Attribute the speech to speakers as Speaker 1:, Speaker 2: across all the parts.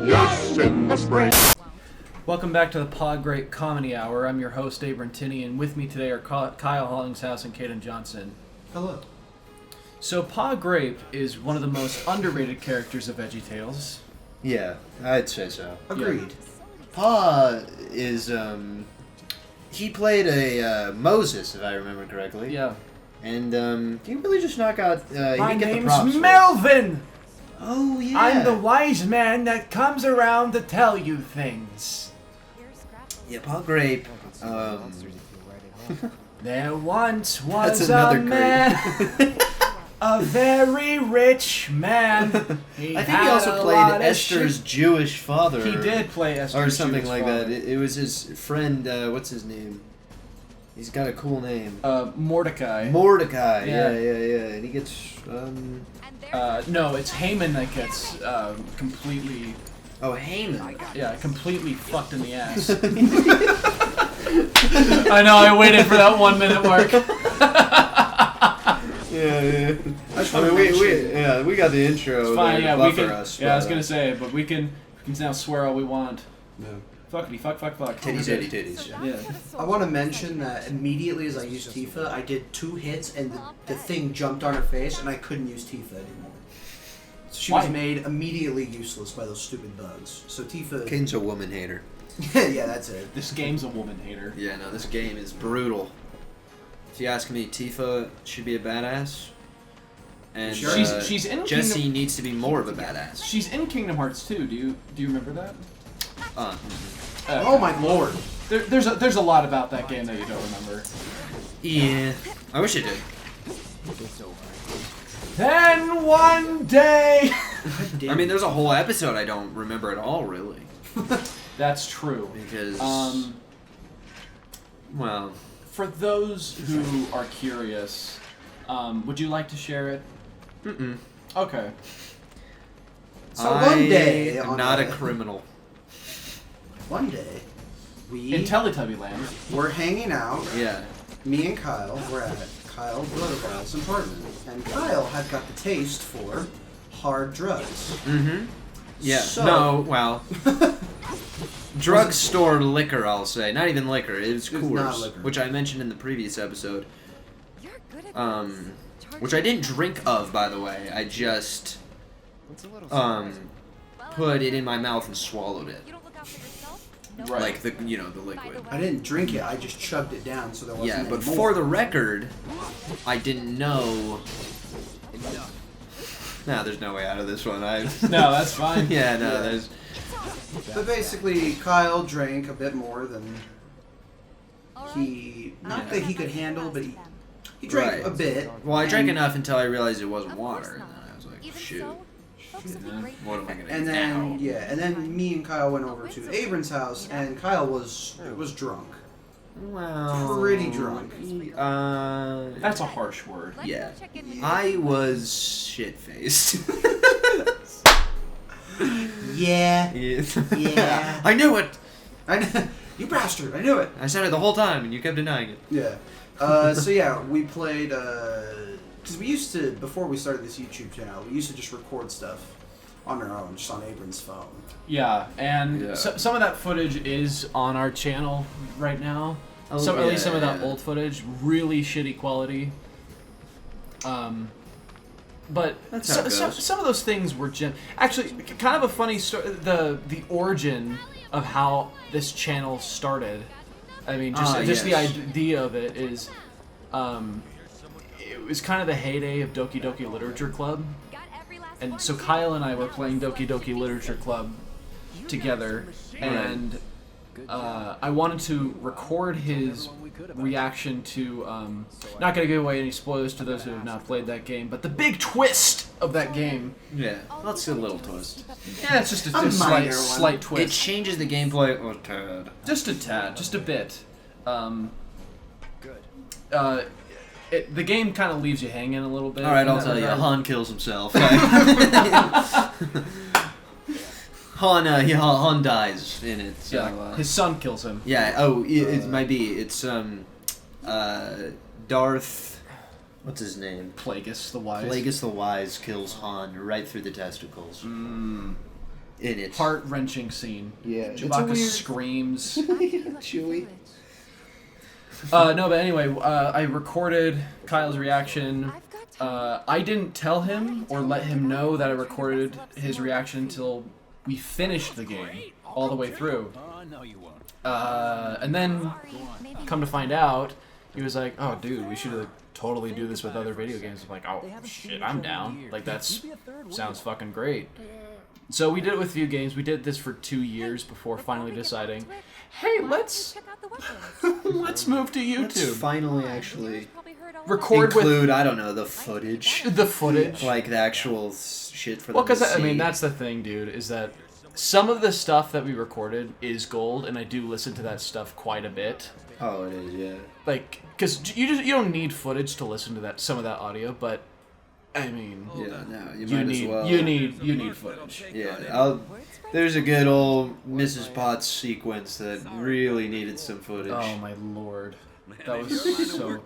Speaker 1: Yes, in the spring.
Speaker 2: Welcome back to the Pod Grape Comedy Hour. I'm your host, Abram Tinney, and with me today are Kyle Hollingshouse and Caden Johnson.
Speaker 3: Hello.
Speaker 2: So, Pod Grape is one of the most underrated characters of VeggieTales.
Speaker 4: Yeah, I'd say so.
Speaker 3: Agreed.
Speaker 4: Pa is, he played a Moses, if I remember correctly.
Speaker 2: Yeah.
Speaker 4: And, he really just knock out,
Speaker 2: My
Speaker 4: he get the
Speaker 2: name's
Speaker 4: props for it.
Speaker 2: Melvin!
Speaker 4: Oh, yeah.
Speaker 2: I'm the wise man that comes around to tell you things.
Speaker 4: Yeah, Pa Grape,
Speaker 2: There once
Speaker 4: That's
Speaker 2: was
Speaker 4: another
Speaker 2: a man, a very rich man.
Speaker 4: I think he also played Esther's Jewish father.
Speaker 2: He did play Esther's
Speaker 4: or something
Speaker 2: Jewish
Speaker 4: like
Speaker 2: father.
Speaker 4: that. It was his friend, what's his name? He's got a cool name.
Speaker 2: Mordecai.
Speaker 4: Mordecai,
Speaker 2: Yeah.
Speaker 4: yeah. And he gets,
Speaker 2: No, it's Haman that gets completely...
Speaker 4: Oh, Haman.
Speaker 2: Yeah, completely fucked in the ass. I know, I waited for that 1 minute mark.
Speaker 4: Yeah. We got the intro.
Speaker 2: It's fine,
Speaker 4: there
Speaker 2: yeah,
Speaker 4: to
Speaker 2: we
Speaker 4: buffer
Speaker 2: can...
Speaker 4: us,
Speaker 2: Yeah, I was
Speaker 4: but,
Speaker 2: gonna say, but we can now swear all we want.
Speaker 4: No.
Speaker 2: Fuckity, fuck.
Speaker 4: Titties.
Speaker 2: Yeah.
Speaker 3: I want to mention that immediately as I used Tifa, I did 2 hits and the thing jumped on her face and I couldn't use Tifa anymore. She was
Speaker 2: Why?
Speaker 3: made immediately useless by those stupid bugs. So Tifa...
Speaker 4: Kane's a woman hater.
Speaker 3: yeah, that's it.
Speaker 2: This game's a woman hater.
Speaker 4: Yeah, no, this game is brutal. If you ask me, Tifa should be a badass. And
Speaker 3: Sure.
Speaker 2: She's in
Speaker 4: Jesse
Speaker 2: Kingdom...
Speaker 4: needs to be more of a badass.
Speaker 2: She's in Kingdom Hearts 2. Do you remember that?
Speaker 3: Oh my lord.
Speaker 2: There's a lot about that game that you don't remember.
Speaker 4: Yeah. I wish I did.
Speaker 2: Then one day...
Speaker 4: I mean, there's a whole episode I don't remember at all, really.
Speaker 2: That's true.
Speaker 4: Because, well...
Speaker 2: For those who are curious, would you like to share it?
Speaker 4: Mm-mm.
Speaker 2: Okay.
Speaker 3: So one day...
Speaker 4: I'm not a criminal.
Speaker 3: One day, we
Speaker 2: In Teletubby Land.
Speaker 3: were hanging out.
Speaker 4: Yeah.
Speaker 3: Me and Kyle were at Kyle Brother's apartment. And Kyle had got the taste for hard drugs.
Speaker 4: Mm-hmm. Yeah.
Speaker 3: So-
Speaker 4: No, well... Drugstore liquor, I'll say. Not even liquor. It was
Speaker 3: It was not
Speaker 4: Coors,
Speaker 3: liquor.
Speaker 4: which I mentioned in the previous episode. Which I didn't drink of, by the way. I just, put it in my mouth and swallowed it.
Speaker 2: Right.
Speaker 4: Like the liquid.
Speaker 3: I didn't drink it, I just chugged it down so there wasn't
Speaker 4: Yeah,
Speaker 3: any
Speaker 4: but
Speaker 3: more.
Speaker 4: for the record, I didn't know. Nah, there's no way out of this one.
Speaker 2: No, that's fine.
Speaker 4: Yeah, no, there's.
Speaker 3: But basically, Kyle drank a bit more than he... Not that he could handle, but he drank
Speaker 4: Right.
Speaker 3: a bit.
Speaker 4: Well, I drank
Speaker 3: and-
Speaker 4: enough until I realized it wasn't water, and then I was like, shoot. What am I gonna
Speaker 3: And
Speaker 4: do
Speaker 3: then,
Speaker 4: now?
Speaker 3: yeah, and then me and Kyle went over to Abram's house, and Kyle was drunk.
Speaker 4: Well,
Speaker 3: Pretty drunk.
Speaker 2: That's a harsh word.
Speaker 4: Yeah. I was shit-faced.
Speaker 3: Yeah.
Speaker 4: Yeah. I knew it!
Speaker 3: You bastard, I knew it!
Speaker 4: I said it the whole time, and you kept denying it.
Speaker 3: Yeah. So yeah, we played, because we used to, before we started this YouTube channel, we used to just record stuff on our own, just on Abram's phone.
Speaker 2: Yeah, and
Speaker 4: Yeah.
Speaker 2: some of that footage is on our channel right now.
Speaker 4: Oh,
Speaker 2: At least some of that
Speaker 4: yeah.
Speaker 2: old footage, really shitty quality. But
Speaker 4: That's how it goes.
Speaker 2: some of those things were actually kind of a funny story. The origin of how this channel started. I mean, just the
Speaker 4: yes.
Speaker 2: idea of it is, it was kind of the heyday of Doki Doki Literature Club, and so Kyle and I were playing Doki Doki Literature Club together, and I wanted to record his reaction to, not going to give away any spoilers to those who have not played that game, but the big twist of that game.
Speaker 4: Yeah, that's a little twist.
Speaker 2: Yeah, it's just a
Speaker 3: minor
Speaker 2: slight,
Speaker 3: one.
Speaker 2: slight
Speaker 4: It
Speaker 2: twist.
Speaker 4: changes the gameplay a tad.
Speaker 2: Just a tad, just a bit. The game kind of leaves you hanging a little bit.
Speaker 4: Alright,
Speaker 2: in
Speaker 4: I'll
Speaker 2: that
Speaker 4: tell you.
Speaker 2: regard.
Speaker 4: Han kills himself. Han dies in it. So,
Speaker 2: Yeah, his son kills him.
Speaker 4: yeah. It might be. It's Darth. What's his name?
Speaker 2: Plagueis the Wise.
Speaker 4: Plagueis the Wise kills Han right through the testicles. In it.
Speaker 2: Heart-wrenching scene.
Speaker 4: Yeah.
Speaker 2: Chewbacca screams.
Speaker 4: Chewie.
Speaker 2: No, but anyway, I recorded Kyle's reaction. I didn't tell him or let him know that I recorded his reaction until we finished the game all the way through. And then, come to find out, he was like, "Oh, dude, we should totally do this with other video games." I'm like, "Oh, shit, I'm down. Like, sounds fucking great." So we did it with a few games. We did this for 2 years before finally deciding, hey, let's move to YouTube.
Speaker 4: Let's finally actually
Speaker 2: include,
Speaker 4: I don't know, the footage.
Speaker 2: The footage.
Speaker 4: Like the actual shit for them to
Speaker 2: because,
Speaker 4: see.
Speaker 2: I mean, that's the thing, dude, is that some of the stuff that we recorded is gold, and I do listen to that stuff quite a bit.
Speaker 4: Oh, it is, yeah.
Speaker 2: Like, because you don't need footage to listen to some of that audio, but I mean,
Speaker 4: yeah, no, you
Speaker 2: you
Speaker 4: might as well.
Speaker 2: You need footage.
Speaker 4: Yeah, there's a good old Mrs. Potts sequence that really needed some footage.
Speaker 2: Oh my lord, that was so.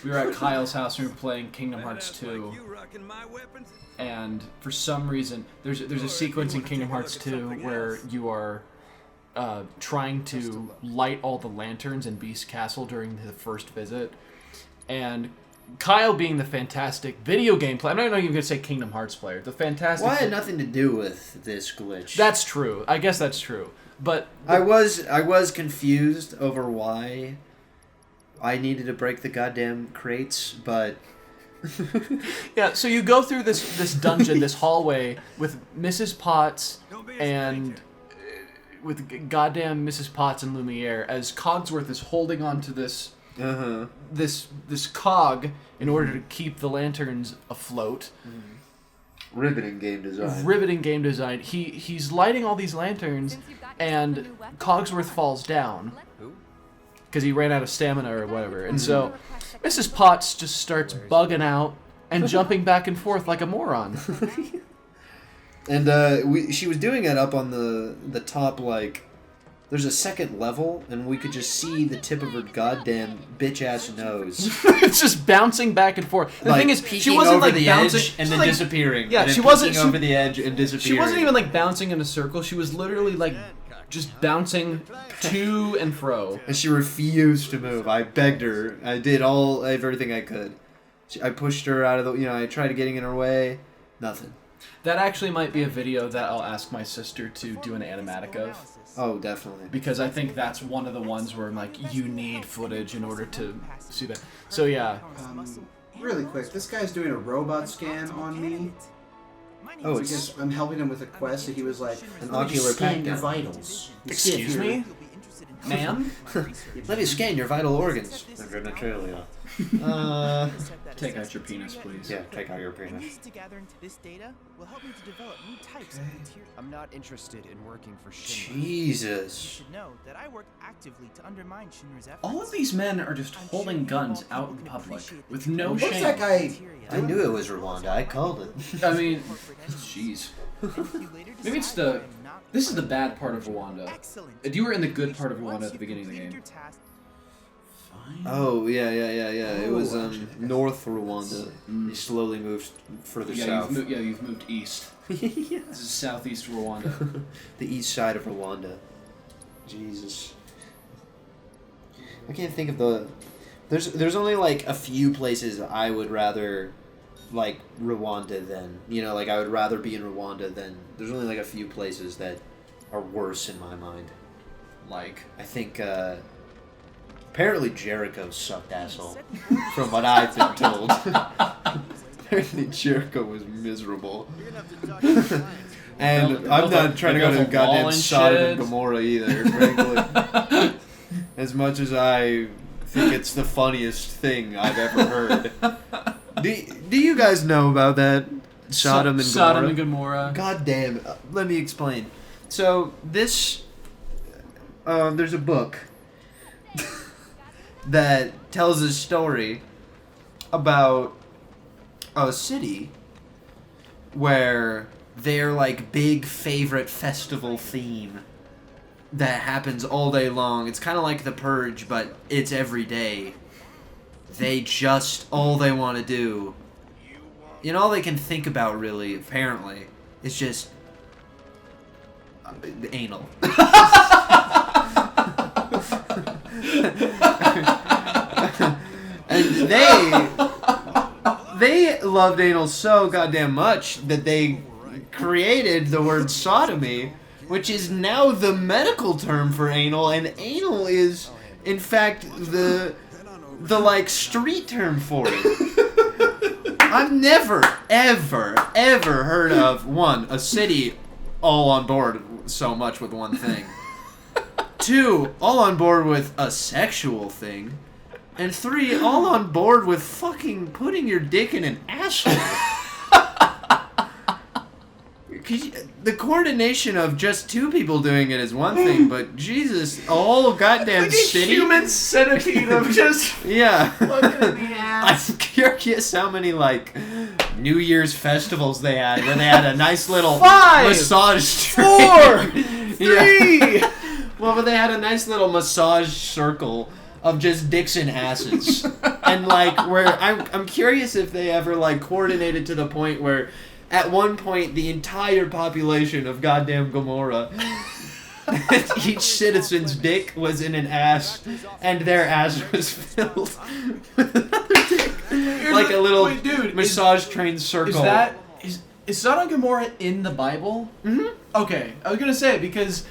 Speaker 2: We were at Kyle's house and we were playing Kingdom Hearts 2, and for some reason, there's a sequence in Kingdom Hearts 2 where you are trying to light all the lanterns in Beast Castle during the first visit, and Kyle, being the fantastic video game player, I'm not even going to say Kingdom Hearts player, the fantastic...
Speaker 4: Well, I had nothing to do with this glitch.
Speaker 2: That's true. I guess that's true. But...
Speaker 4: I was confused over why I needed to break the goddamn crates, but...
Speaker 2: yeah, so you go through this dungeon, this hallway, with Mrs. Potts and... with goddamn Mrs. Potts and Lumiere, as Cogsworth is holding on to this... this cog in order to keep the lanterns afloat.
Speaker 4: Riveting game design.
Speaker 2: Riveting game design. He's lighting all these lanterns, and Cogsworth falls down because he ran out of stamina or whatever. And so Mrs. Potts just starts bugging out and jumping back and forth like a moron.
Speaker 4: And she was doing it up on the top, like... There's a second level, and we could just see the tip of her goddamn bitch-ass nose.
Speaker 2: It's just bouncing back and forth. The thing is, she wasn't
Speaker 4: over
Speaker 2: like
Speaker 4: the
Speaker 2: bouncing
Speaker 4: edge and then disappearing.
Speaker 2: Yeah,
Speaker 4: and
Speaker 2: she wasn't
Speaker 4: over the edge and disappearing.
Speaker 2: She wasn't even like bouncing in a circle. She was literally like just bouncing to and fro.
Speaker 4: And she refused to move. I begged her. I did everything I could. I pushed her out of the. I tried getting in her way. Nothing.
Speaker 2: That actually might be a video that I'll ask my sister to do an animatic of.
Speaker 4: Oh, definitely.
Speaker 2: Because I think that's one of the ones where I'm like, you need footage in order to see that. So yeah.
Speaker 3: Really quick, this guy's doing a robot scan on me.
Speaker 4: Oh,
Speaker 3: I guess I'm helping him with a quest, and he was like,
Speaker 4: an
Speaker 3: "Let me
Speaker 4: ocular
Speaker 3: scan your
Speaker 4: pat-down.
Speaker 3: vitals."
Speaker 2: Excuse me? Ma'am?
Speaker 4: Let me scan your vital organs.
Speaker 2: Take out your penis, please.
Speaker 4: Yeah, take out your penis.
Speaker 5: I'm not interested in working for Shinra.
Speaker 4: Jesus.
Speaker 5: You should know that I work actively to undermine Shinra's efforts.
Speaker 2: All of these men are just holding guns out in public with no
Speaker 3: What's
Speaker 2: shame.
Speaker 3: that guy?
Speaker 4: I knew it was Rwanda. I called it.
Speaker 2: I mean, jeez. Maybe it's this is the bad part of Rwanda. You were in the good part of Rwanda at the beginning of the game.
Speaker 4: Oh, yeah. It was North Rwanda. You slowly moved further south.
Speaker 2: You've moved east. This is southeast Rwanda.
Speaker 4: The east side of Rwanda. Jesus. I can't think of the... There's only like a few places I would rather like Rwanda than. Like I would rather be in Rwanda than... There's only like a few places that are worse in my mind.
Speaker 2: Like?
Speaker 4: I think... Apparently Jericho sucked asshole, from what I've been told. Apparently Jericho was miserable. And I'm not trying to go to goddamn Sodom and Gomorrah either, frankly. As much as I think it's the funniest thing I've ever heard. Do you guys know about that? Sodom and Gomorrah?
Speaker 2: Sodom and Gomorrah.
Speaker 4: God damn it. Let me explain. So, there's a book that tells a story about a city where their like big favorite festival theme that happens all day long. It's kind of like The Purge, but it's every day. they just, all they want to do, all they can think about really, apparently, is just anal. And they loved anal so goddamn much that they created the word sodomy, which is now the medical term for anal, and anal is, in fact, the like street term for it. I've never, ever, ever heard of a city all on board so much with one thing. 2, all on board with a sexual thing. And 3, all on board with fucking putting your dick in an asshole. The coordination of just 2 people doing it is one thing, but Jesus, a whole goddamn
Speaker 2: like
Speaker 4: city.
Speaker 2: A human centipede of just
Speaker 4: yeah.
Speaker 2: fucking in the ass.
Speaker 4: I'm curious how many like New Year's festivals they had, where they had a nice little
Speaker 2: 5,
Speaker 4: massage
Speaker 2: 4, 3.
Speaker 4: Yeah. Well, but they had a nice little massage circle of just dicks and asses, and like where I'm curious if they ever like coordinated to the point where, at one point, the entire population of goddamn Gomorrah, each citizen's dick was in an ass, and their ass was filled with another dick, like a little massage train circle.
Speaker 2: Is Sodom and Gomorrah in the Bible?
Speaker 4: Mm-hmm.
Speaker 2: Okay, I was gonna say because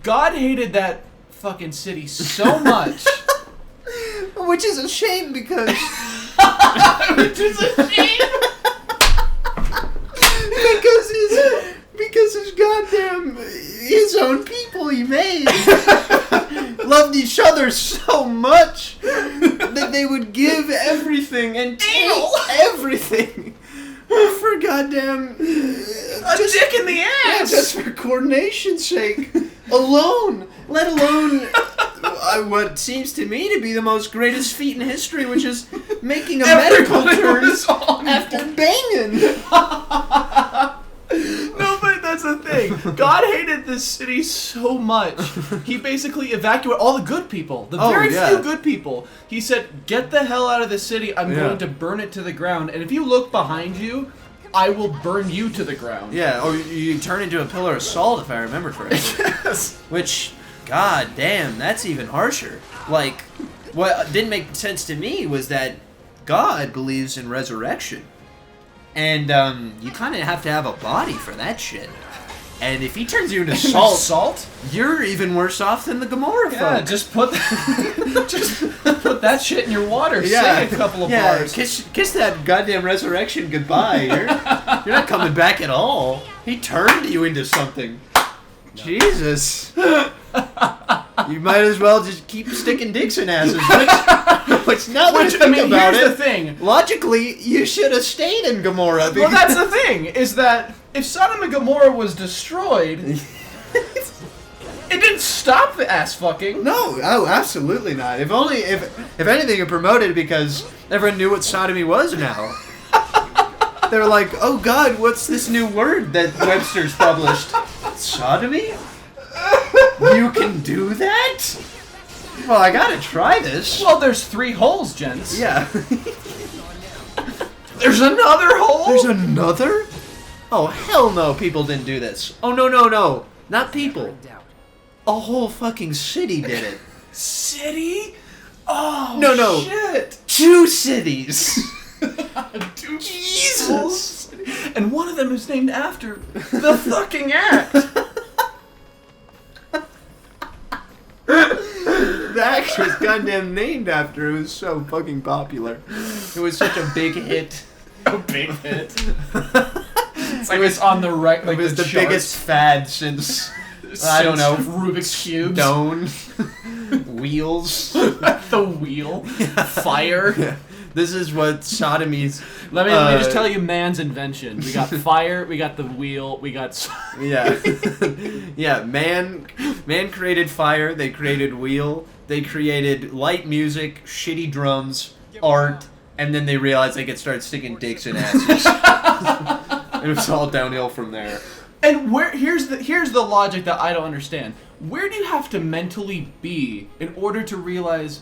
Speaker 2: God hated that fucking city so much.
Speaker 4: Which is a shame because...
Speaker 2: Which is a shame!
Speaker 4: because his goddamn... his own people he made loved each other so much that they would give everything and take everything for goddamn...
Speaker 2: a dick in the ass!
Speaker 4: Yeah, just for coordination's sake. Alone. Let alone... what seems to me to be the most greatest feat in history, which is making a medical turn after banging.
Speaker 2: No, but that's the thing. God hated this city so much. He basically evacuated all the good people. The very few good people. He said, get the hell out of the city. I'm going to burn it to the ground. And if you look behind you, I will burn you to the ground.
Speaker 4: Yeah, or you turn into a pillar of salt, if I remember correctly.
Speaker 2: Yes.
Speaker 4: Which... God damn, that's even harsher. Like, what didn't make sense to me was that God believes in resurrection. And, you kind of have to have a body for that shit. And if he turns you into salt, you're even worse off than the Gomorrah folk.
Speaker 2: Just put that shit in your water. Say a couple of bars.
Speaker 4: Kiss that goddamn resurrection goodbye. You're not coming back at all. He turned you into something. No. Jesus. You might as well just keep sticking dicks in asses. Which now that I think about
Speaker 2: here's
Speaker 4: it,
Speaker 2: the thing.
Speaker 4: Logically, you should have stayed in Gomorrah.
Speaker 2: Well, that's the thing, is that if Sodom and Gomorrah was destroyed, it didn't stop the ass fucking.
Speaker 4: No, absolutely not. If anything, it promoted because everyone knew what sodomy was now. They were like, oh God, what's this new word that Webster's published? Sodomy? You can do that? Well, I gotta try this.
Speaker 2: Well, there's 3 holes, gents.
Speaker 4: Yeah.
Speaker 2: There's another hole?
Speaker 4: There's another? Oh, hell no, people didn't do this. Oh, no. Not people. A whole fucking city did it.
Speaker 2: City? Oh,
Speaker 4: no.
Speaker 2: Shit.
Speaker 4: 2 cities.
Speaker 2: 2 Jesus. And one of them is named after the fucking act.
Speaker 4: The act was goddamn named after. It was so fucking popular. It was such a big hit.
Speaker 2: A big hit. It's like it's on the right. Like
Speaker 4: it was the
Speaker 2: charts.
Speaker 4: biggest fad since I don't know,
Speaker 2: Rubik's cubes,
Speaker 4: stone, wheels,
Speaker 2: the wheel, fire.
Speaker 4: Yeah. This is what sodomy's.
Speaker 2: Let me just tell you, man's invention. We got fire. We got the wheel. We got.
Speaker 4: Yeah. Man created fire. They created wheel. They created light music, shitty drums, art, and then they realized they could start sticking dicks in asses. And it was all downhill from there.
Speaker 2: And here's the logic that I don't understand. Where do you have to mentally be in order to realize,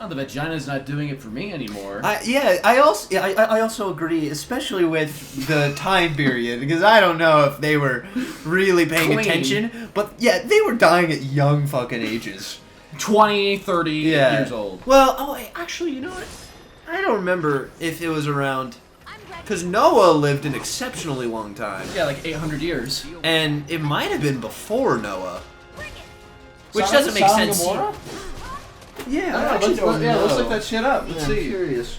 Speaker 2: Oh, the vagina's not doing it for me anymore.
Speaker 4: I also agree, especially with the time period, because I don't know if they were really paying attention, but yeah, they were dying at young fucking ages.
Speaker 2: 20, 30 years old.
Speaker 4: Well, actually, you know what? I don't remember if it was around, because Noah lived an exceptionally long time.
Speaker 2: Yeah, like 800 years.
Speaker 4: And it might have been before Noah. Which
Speaker 2: Sodom-
Speaker 4: doesn't make
Speaker 2: Sodom and
Speaker 4: sense.
Speaker 2: Gomorrah?
Speaker 4: Yeah, I
Speaker 2: let's,
Speaker 4: actually don't know.
Speaker 2: let's look that shit up. Let's
Speaker 4: Yeah, I'm
Speaker 2: see.
Speaker 4: curious.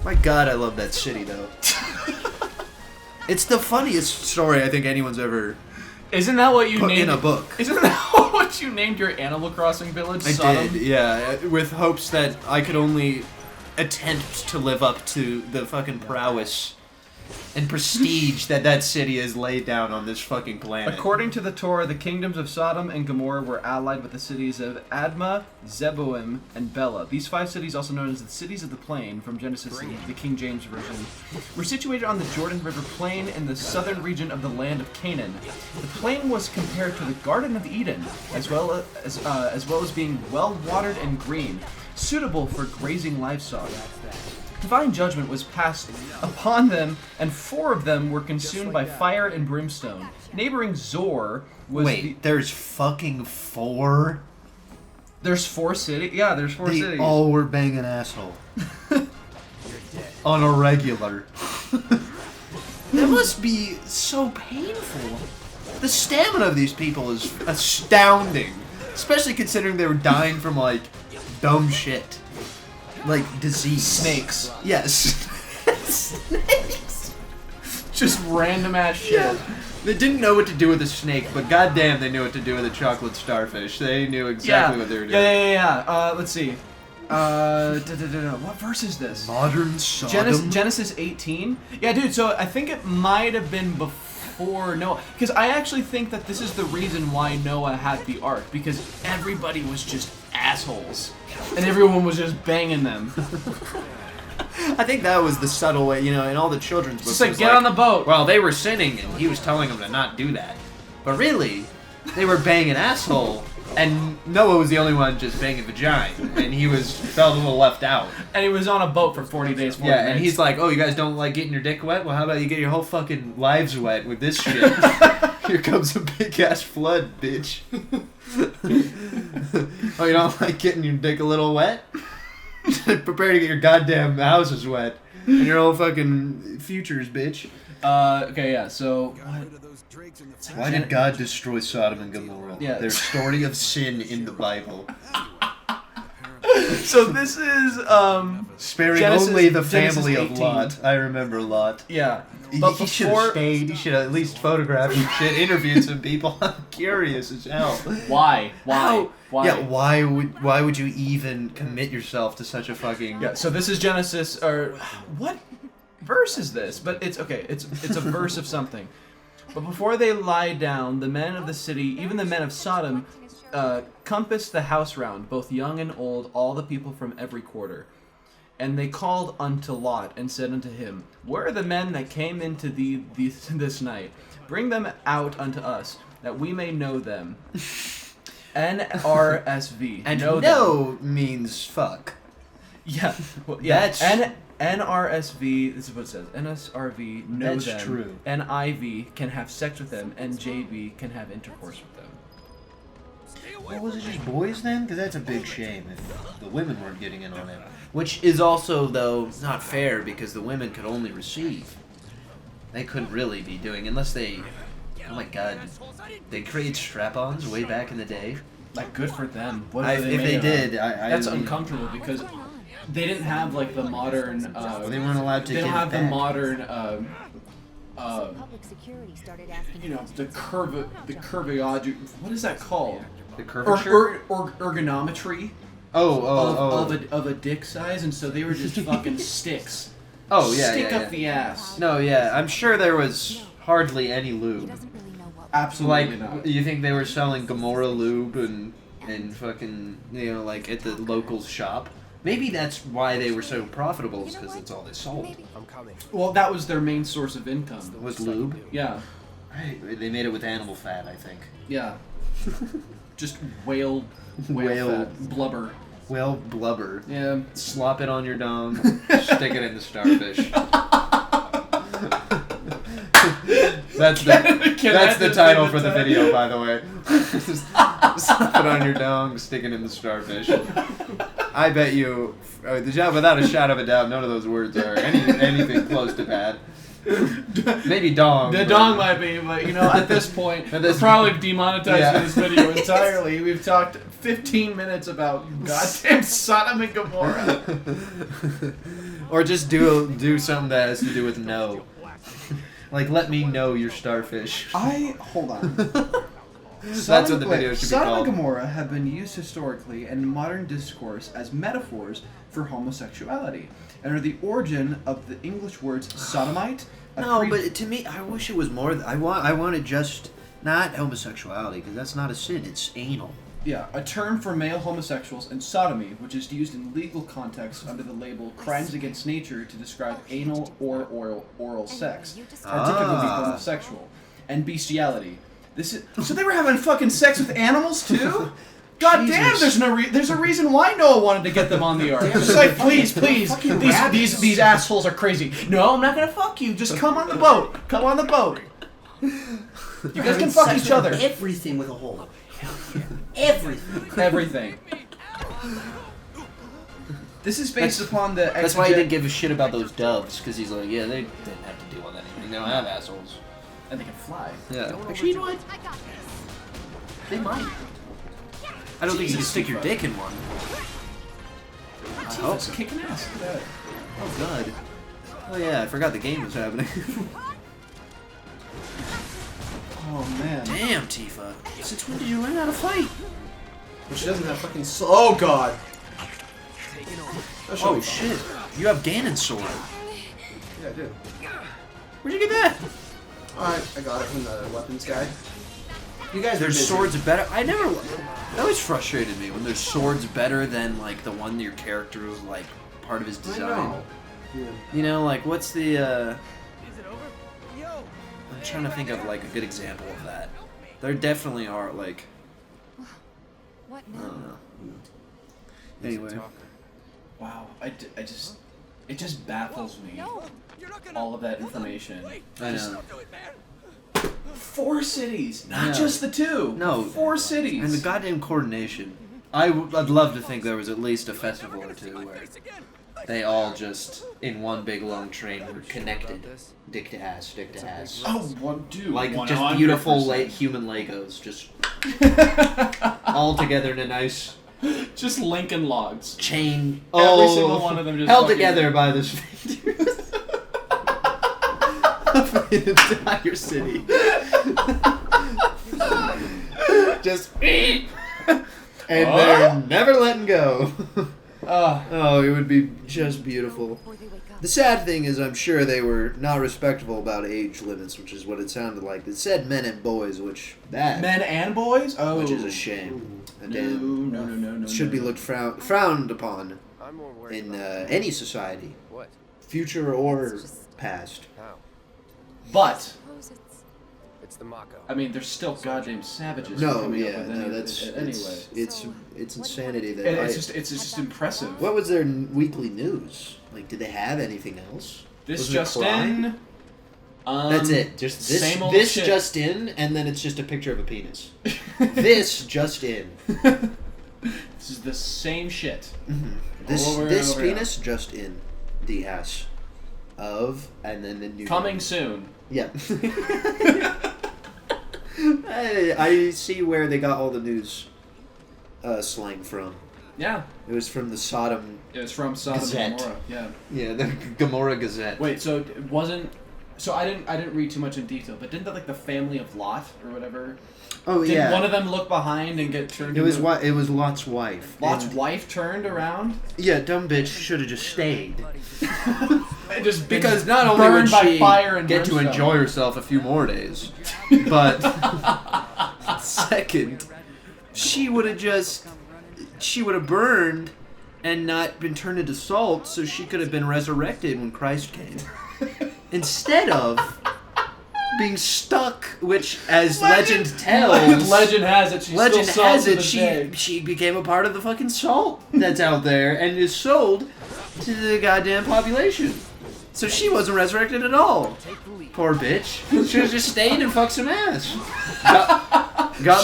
Speaker 4: My God, I love that city, though. It's the funniest story I think anyone's ever
Speaker 2: Isn't that what you
Speaker 4: put
Speaker 2: named
Speaker 4: in a book.
Speaker 2: Isn't that what you named your Animal Crossing village?
Speaker 4: I
Speaker 2: Sodom?
Speaker 4: did, yeah, with hopes that I could only attempt to live up to the fucking prowess and prestige that city has laid down on this fucking planet.
Speaker 2: According to the Torah, the kingdoms of Sodom and Gomorrah were allied with the cities of Admah, Zeboim, and Bela. These 5 cities, also known as the cities of the plain, from Genesis, the King James Version, were situated on the Jordan River plain in the southern region of the land of Canaan. The plain was compared to the Garden of Eden, as well as being well watered and green, suitable for grazing livestock. Divine judgment was passed upon them, and 4 of them were consumed by fire and brimstone. Neighboring Zor was
Speaker 4: there's fucking 4?
Speaker 2: There's 4 cities? Yeah, there's 4 cities.
Speaker 4: They all were banging asshole. On a regular. That must be so painful. The stamina of these people is astounding. Especially considering they were dying from, like, dumb shit. Like, disease.
Speaker 2: Snakes.
Speaker 4: Yes. Snakes.
Speaker 2: Just random ass shit.
Speaker 4: Yeah. They didn't know what to do with a snake, but goddamn, they knew what to do with a chocolate starfish. They knew exactly what they were doing.
Speaker 2: Yeah. Let's see. What verse is this?
Speaker 4: Modern Sodom?
Speaker 2: Genesis 18? Yeah, dude, so I think it might have been before Noah. Because I actually think that this is the reason why Noah had the ark. Because everybody was just assholes. And everyone was just banging them.
Speaker 4: I think that was the subtle way, you know, in all the children's books.
Speaker 2: Just like, get on the boat.
Speaker 4: Well, they were sinning, and he was telling them to not do that. But really, they were banging asshole, and Noah was the only one just banging vagina, and he felt a little left out.
Speaker 2: And he was on a boat for 40 days, 40
Speaker 4: Yeah,
Speaker 2: nights.
Speaker 4: and he's like, oh, you guys don't like getting your dick wet? Well, how about you get your whole fucking lives wet with this shit? Here comes a big-ass flood, bitch. Oh, you don't like getting your dick a little wet? Prepare to get your goddamn houses wet. And your whole fucking futures, bitch.
Speaker 2: Okay, yeah, so...
Speaker 4: Why did God destroy Sodom and Gomorrah?
Speaker 2: Yeah.
Speaker 4: Their story of sin in the Bible.
Speaker 2: So this is,
Speaker 4: Sparing
Speaker 2: Genesis-
Speaker 4: only the
Speaker 2: Genesis
Speaker 4: family of
Speaker 2: 18.
Speaker 4: Lot. I remember Lot.
Speaker 2: Yeah. But
Speaker 4: He should have
Speaker 2: before...
Speaker 4: stayed. He should have at least photographed and shit, interviewed some people. I'm curious as hell.
Speaker 2: Why?
Speaker 4: How? Yeah, why would you even commit yourself to such a fucking...
Speaker 2: Yeah, so this is Genesis, or... What verse is this? But it's, okay, it's a verse of something. But before they lie down, the men of the city, even the men of Sodom, compassed the house round, both young and old, all the people from every quarter. And they called unto Lot, and said unto him, Where are the men that came into thee this night? Bring them out unto us, that we may know them. NRSV.
Speaker 4: And
Speaker 2: know
Speaker 4: no means fuck.
Speaker 2: Yeah. Well, yeah.
Speaker 4: That's...
Speaker 2: NRSV, this is what it says. NSRV, know
Speaker 4: That's
Speaker 2: them.
Speaker 4: true.
Speaker 2: NIV can have sex with them, and JV can have intercourse with them.
Speaker 4: Well, was it just boys then? Because that's a big shame if the women weren't getting in on it. Which is also, though, not fair because the women could only receive. They couldn't really be doing, unless they... Oh my god. They created strap-ons way back in the day.
Speaker 2: Like, good for them. What
Speaker 4: If they did,
Speaker 2: That's uncomfortable because they didn't have, like, the modern...
Speaker 4: they weren't allowed to
Speaker 2: They don't
Speaker 4: give
Speaker 2: have
Speaker 4: back.
Speaker 2: the modern...
Speaker 6: Public security started asking
Speaker 2: you know, the curvature... What is that called?
Speaker 4: The curvature?
Speaker 2: Ergonometry
Speaker 4: Oh.
Speaker 2: of a dick size, and so they were just fucking sticks.
Speaker 4: Oh, yeah,
Speaker 2: Stick
Speaker 4: yeah,
Speaker 2: up
Speaker 4: yeah.
Speaker 2: the ass.
Speaker 4: No, yeah, I'm sure there was hardly any lube.
Speaker 2: Absolutely
Speaker 4: Like,
Speaker 2: not.
Speaker 4: you think they were selling Gomorrah lube and fucking, you know, like at the local shop? Maybe that's why they were so profitable, is because that's all they sold.
Speaker 5: I'm coming.
Speaker 2: Well, that was their main source of income.
Speaker 4: Was lube?
Speaker 2: Yeah.
Speaker 4: Right, they made it with animal fat, I think.
Speaker 2: Yeah. just whale fat, blubber.
Speaker 4: Whale blubber.
Speaker 2: Yeah.
Speaker 4: Slop it on your dong. Stick it in the Starfish. That's the title for the video, by the way. Slap it on your dong, stick it in the Starfish. I bet you, without a shadow of a doubt, none of those words are anything close to bad. Maybe dong.
Speaker 2: The dong might be, but at this point, we're probably demonetizing this video entirely. We've talked 15 minutes about goddamn Sodom and Gomorrah.
Speaker 4: Or just do something that has to do with no. Like, let me know your Starfish.
Speaker 6: Hold on.
Speaker 4: That's what the video should be
Speaker 6: Sodom
Speaker 4: called.
Speaker 6: and Gomorrah have been used historically in modern discourse as metaphors for homosexuality, and are the origin of the English words sodomite.
Speaker 4: But to me, I wish it was more. I wanted just not homosexuality, because that's not a sin. It's anal.
Speaker 6: Yeah, a term for male homosexuals, and sodomy, which is used in legal context under the label crimes against nature to describe anal or oral sex, particularly homosexual, and bestiality. So they were having fucking sex with animals too? God damn! There's a reason why Noah wanted to get them on the ark. Just like, please, these assholes are crazy. No, I'm not gonna fuck you. Just come on the boat. Come on the boat. You guys can fuck each other.
Speaker 3: Everything with a hole. Everything.
Speaker 6: This is based upon the.
Speaker 4: That's why he didn't give a shit about those doves, because he's like, yeah, they didn't have to deal with anything. They don't have assholes.
Speaker 6: And they can fly.
Speaker 4: Yeah. Actually, you know what? They might. I don't think you can stick your dick in one.
Speaker 6: Oh, it's kicking ass. Look at that.
Speaker 4: Oh god. Oh yeah, I forgot the game was happening.
Speaker 6: Oh man.
Speaker 4: Damn, Tifa. Since when did you learn how to fight?
Speaker 3: But she doesn't have fucking soul. Oh god.
Speaker 4: Oh shit. You have Ganon's sword.
Speaker 3: Yeah, I do.
Speaker 4: Where'd you get that?
Speaker 3: Alright, I got it from the weapons guy. You guys
Speaker 4: There's
Speaker 3: are busy.
Speaker 4: swords better. That always frustrated me when there's swords better than like the one your character was like part of his design.
Speaker 3: I know. Yeah.
Speaker 4: You know, like what's the I'm trying to think of like a good example of that. There definitely are like
Speaker 7: What
Speaker 4: I don't
Speaker 7: now?
Speaker 4: know. Anyway.
Speaker 6: Wow. It just baffles me. All of that information.
Speaker 4: I know.
Speaker 6: 4 cities, not
Speaker 4: No.
Speaker 6: just the 2.
Speaker 4: No.
Speaker 6: 4 cities.
Speaker 4: And the goddamn coordination. I'd love to think there was at least a festival or two where they all just, in one big long train, were connected. Dick to ass, dick to ass.
Speaker 6: Oh, one, dude.
Speaker 4: Like,
Speaker 6: 100%.
Speaker 4: just beautiful human Legos, just all together in a nice
Speaker 6: Just Lincoln logs.
Speaker 4: chain.
Speaker 6: Every single one of them just
Speaker 4: held
Speaker 6: fucking-
Speaker 4: together by this of the entire city. Just and they're never letting go. Oh, it would be just beautiful. The sad thing is, I'm sure they were not respectful about age limits, which is what it sounded like. It said men and boys, which
Speaker 6: Men and boys? Oh.
Speaker 4: which is a shame. Again,
Speaker 6: No.
Speaker 4: should be looked frowned upon
Speaker 5: I'm more worried
Speaker 4: in
Speaker 5: about
Speaker 4: any society,
Speaker 5: what?
Speaker 4: future or past.
Speaker 5: How?
Speaker 6: But,
Speaker 7: Suppose
Speaker 5: It's the Mako.
Speaker 6: I mean, there's still goddamn savages.
Speaker 4: No,
Speaker 6: coming up
Speaker 4: yeah,
Speaker 6: with
Speaker 4: no,
Speaker 6: any-
Speaker 4: that's
Speaker 6: anyway.
Speaker 4: it's insanity that
Speaker 6: And it's just impressive.
Speaker 4: What was their weekly news? Like, did they have anything else?
Speaker 6: This
Speaker 4: Was it
Speaker 6: just
Speaker 4: crime?
Speaker 6: in.
Speaker 4: That's it. Just this.
Speaker 6: same old
Speaker 4: This
Speaker 6: shit.
Speaker 4: just in, and then it's just a picture of a penis. This just in.
Speaker 6: This is the same shit.
Speaker 4: This
Speaker 6: Over and
Speaker 4: this
Speaker 6: over again.
Speaker 4: penis just in the ass of, and then the new
Speaker 6: Coming soon.
Speaker 4: Yeah. I see where they got all the news slang from.
Speaker 6: Yeah.
Speaker 4: It was from the Sodom.
Speaker 6: It was from Sodom
Speaker 4: Gazette.
Speaker 6: and Gomorrah. Yeah.
Speaker 4: Yeah, the Gomorrah Gazette.
Speaker 6: Wait, so it wasn't. So I didn't read too much in detail, but didn't the family of Lot or whatever?
Speaker 4: Oh
Speaker 6: Did
Speaker 4: yeah.
Speaker 6: one of them look behind and get turned?
Speaker 4: It was
Speaker 6: into,
Speaker 4: It was Lot's wife.
Speaker 6: Lot's
Speaker 4: And-
Speaker 6: wife turned around.
Speaker 4: Yeah, dumb bitch should have just stayed.
Speaker 6: And just been
Speaker 4: Because not only would
Speaker 6: burned by
Speaker 4: she
Speaker 6: fire and
Speaker 4: get to
Speaker 6: brimstone.
Speaker 4: enjoy herself a few more days, but second, she would have burned and not been turned into salt, so she could have been resurrected when Christ came. Instead of being stuck, which, as legend tells,
Speaker 2: Legend has it. She's
Speaker 4: legend
Speaker 2: still
Speaker 4: has
Speaker 2: sold
Speaker 4: it,
Speaker 2: to this day.
Speaker 4: she became a part of the fucking salt that's out there and is sold to the goddamn population. So she wasn't resurrected at all. Poor bitch. She should have just stayed and fucked some ass.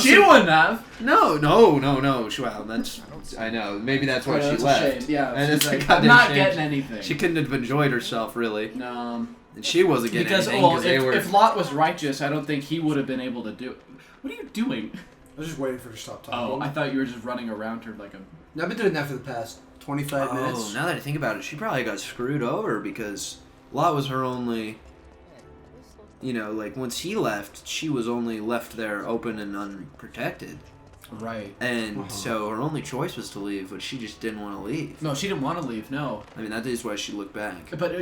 Speaker 2: She wouldn't have.
Speaker 4: No. Wow, that's. I know. Maybe that's why
Speaker 2: Oh,
Speaker 4: she
Speaker 2: that's a
Speaker 4: left.
Speaker 2: shame. Yeah,
Speaker 4: and
Speaker 2: she's
Speaker 4: it's
Speaker 2: like,
Speaker 4: a
Speaker 2: I'm
Speaker 4: goddamn
Speaker 2: not
Speaker 4: shame.
Speaker 2: getting anything.
Speaker 4: She couldn't have enjoyed herself, really.
Speaker 2: No.
Speaker 4: And she wasn't getting
Speaker 2: Because,
Speaker 4: anything
Speaker 2: well,
Speaker 4: because they were.
Speaker 2: if Lot was righteous, I don't think he would have been able to do it. What are you doing?
Speaker 3: I was just waiting for her to stop talking.
Speaker 2: Oh, I thought you were just running around her like a...
Speaker 3: I've been doing that for the past 25 minutes.
Speaker 4: Oh, now that I think about it, she probably got screwed over because Lot was her only. You know, like once he left, she was only left there open and unprotected.
Speaker 2: Right.
Speaker 4: And so her only choice was to leave, but she just didn't want to leave.
Speaker 2: No, she didn't want to leave, no.
Speaker 4: I mean, that is why she looked back.
Speaker 2: But,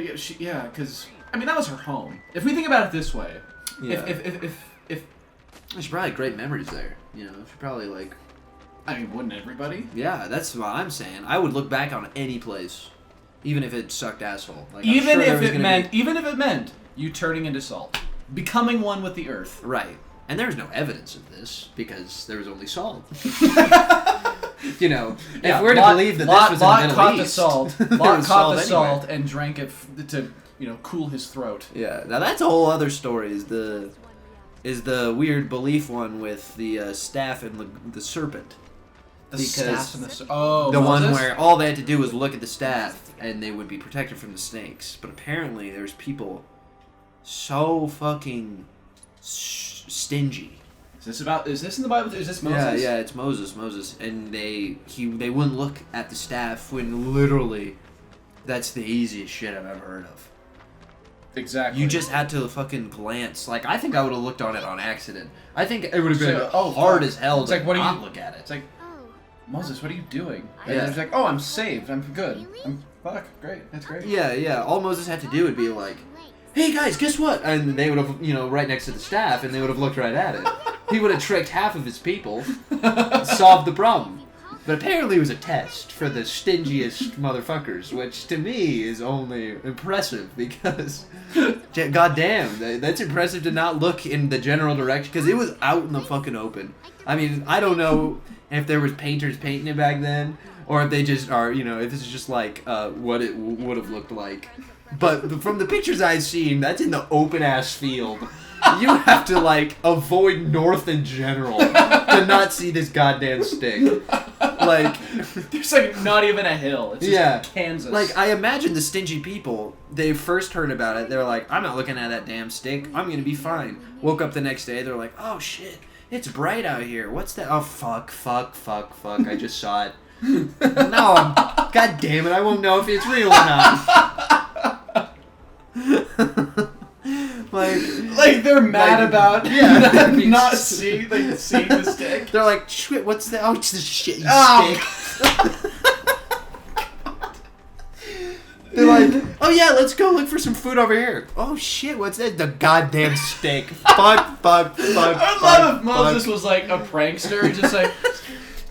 Speaker 2: yeah, because, I mean, that was her home. If we think about it this way,
Speaker 4: Yeah.
Speaker 2: if
Speaker 4: She probably had great memories there. You know, she probably like.
Speaker 2: I mean, wouldn't everybody?
Speaker 4: Yeah, that's what I'm saying. I would look back on any place, even if it sucked asshole. Like, I'm
Speaker 2: Even
Speaker 4: sure there
Speaker 2: if
Speaker 4: was
Speaker 2: it
Speaker 4: gonna
Speaker 2: meant,
Speaker 4: be...
Speaker 2: even if it meant you turning into salt, becoming one with the earth.
Speaker 4: Right. And there's no evidence of this because there was only salt. You know,
Speaker 2: Yeah,
Speaker 4: if we're to
Speaker 2: Lot-
Speaker 4: believe that
Speaker 2: Lot,
Speaker 4: this was
Speaker 2: Lot
Speaker 4: in the
Speaker 2: caught
Speaker 4: Middle
Speaker 2: the
Speaker 4: East,
Speaker 2: salt.
Speaker 4: there
Speaker 2: Lot
Speaker 4: was
Speaker 2: caught the
Speaker 4: anywhere.
Speaker 2: salt and drank it to, cool his throat.
Speaker 4: Yeah, now that's a whole other story. Is the weird belief one with the staff and the serpent?
Speaker 2: The
Speaker 4: Because
Speaker 2: staff and the
Speaker 4: the one
Speaker 2: Moses?
Speaker 4: where all they had to do was look at the staff and they would be protected from the snakes. But apparently, there's people so fucking stingy.
Speaker 2: Is this in the Bible? Is this Moses?
Speaker 4: Yeah, it's Moses, and they wouldn't look at the staff when literally, that's the easiest shit I've ever heard of.
Speaker 2: Exactly.
Speaker 4: You just had to fucking glance. Like, I think I would have looked on it on accident. I think it would have been
Speaker 2: So,
Speaker 4: hard as hell
Speaker 2: it's
Speaker 4: to
Speaker 2: like, what do you
Speaker 4: not look at it.
Speaker 2: It's like, Moses, what are you doing? And
Speaker 4: Yeah.
Speaker 2: he's like, oh, I'm saved. I'm good. Fuck, great. That's great.
Speaker 4: Yeah. All Moses had to do would be like, hey guys, guess what? And they would have, right next to the staff, and they would have looked right at it. He would have tricked half of his people, solved the problem. But apparently it was a test for the stingiest motherfuckers, which to me is only impressive because, goddamn, that's impressive to not look in the general direction because it was out in the fucking open. I mean, I don't know if there was painters painting it back then, or if they just are, if this is just like what it would have looked like. But from the pictures I've seen, that's in the open ass field. You have to avoid north in general to not see this goddamn stick.
Speaker 2: There's not even a hill. It's just Kansas.
Speaker 4: I imagine the stingy people, they first heard about it, they're like, I'm not looking at that damn stick. I'm gonna be fine. Woke up the next day, they're like, oh shit, it's bright out here. What's that? Oh fuck. I just saw it. No, god damn it, I won't know if it's real or not.
Speaker 2: They're mad about not seeing the stick.
Speaker 4: They're like, shit, what's that? Oh, it's the shit stick. They're like, oh yeah, let's go look for some food over here. Oh shit, what's that? The goddamn steak. Fuck.
Speaker 2: I love if Moses was like a prankster,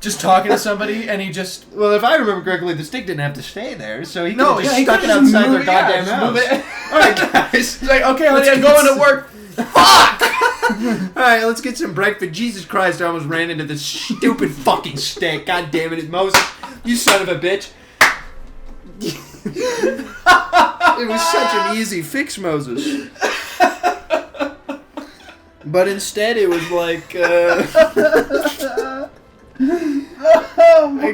Speaker 2: just talking to somebody, and he just...
Speaker 4: Well, if I remember correctly, the stick didn't have to stay there, so he
Speaker 2: No,
Speaker 4: could have
Speaker 2: he
Speaker 4: just stuck
Speaker 2: could've
Speaker 4: it
Speaker 2: just
Speaker 4: outside
Speaker 2: moved
Speaker 4: their
Speaker 2: it,
Speaker 4: goddamn
Speaker 2: just move
Speaker 4: house. Alright, guys.
Speaker 2: He's like, okay, honey, I'm going to work. Fuck!
Speaker 4: Alright, let's get some breakfast. Jesus Christ, I almost ran into this stupid fucking steak. God damn it, Moses. You son of a bitch. It was such an easy fix, Moses. But instead it was like, I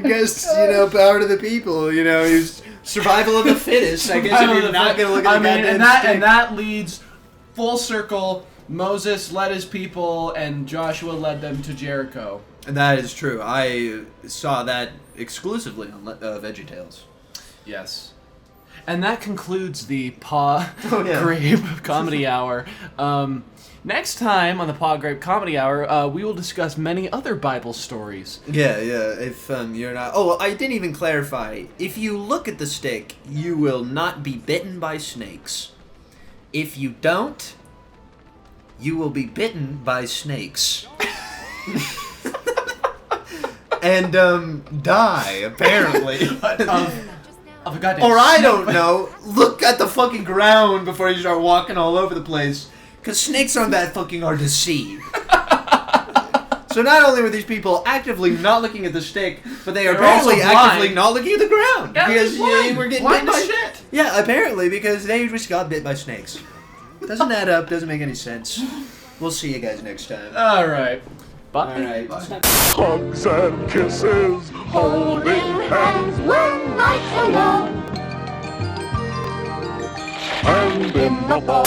Speaker 4: guess, power to the people, he was survival of the fittest. I guess if you're not going to look at the goddamn stick.
Speaker 2: And that leads full circle. Moses led his people, and Joshua led them to Jericho.
Speaker 4: And that is true. I saw that exclusively on VeggieTales.
Speaker 2: Yes. And that concludes the Paw
Speaker 4: yeah.
Speaker 2: Grape Comedy Hour. Next time on the Paw Grape Comedy Hour, we will discuss many other Bible stories.
Speaker 4: Yeah. If you're not... Oh, I didn't even clarify. If you look at the stick, you will not be bitten by snakes. If you don't, you will be bitten by snakes. And, die, apparently.
Speaker 2: Of a goddamn
Speaker 4: Or I
Speaker 2: snake.
Speaker 4: don't know. Look at the fucking ground before you start walking all over the place. Because snakes aren't that fucking hard to see. So not only were these people actively not looking at the stick, but they are
Speaker 2: They're also
Speaker 4: apparently actively
Speaker 2: blind.
Speaker 4: not looking at the ground.
Speaker 2: Yeah,
Speaker 4: because
Speaker 2: blind.
Speaker 4: they were getting
Speaker 2: Blind
Speaker 4: bit by
Speaker 2: as shit.
Speaker 4: Yeah, apparently, because they just got bit by snakes. Doesn't add up, doesn't make any sense. We'll see you guys next time.
Speaker 2: All right. Bye.
Speaker 4: Alright.
Speaker 1: Hugs and kisses, holding hands when nights are long. And in the fall.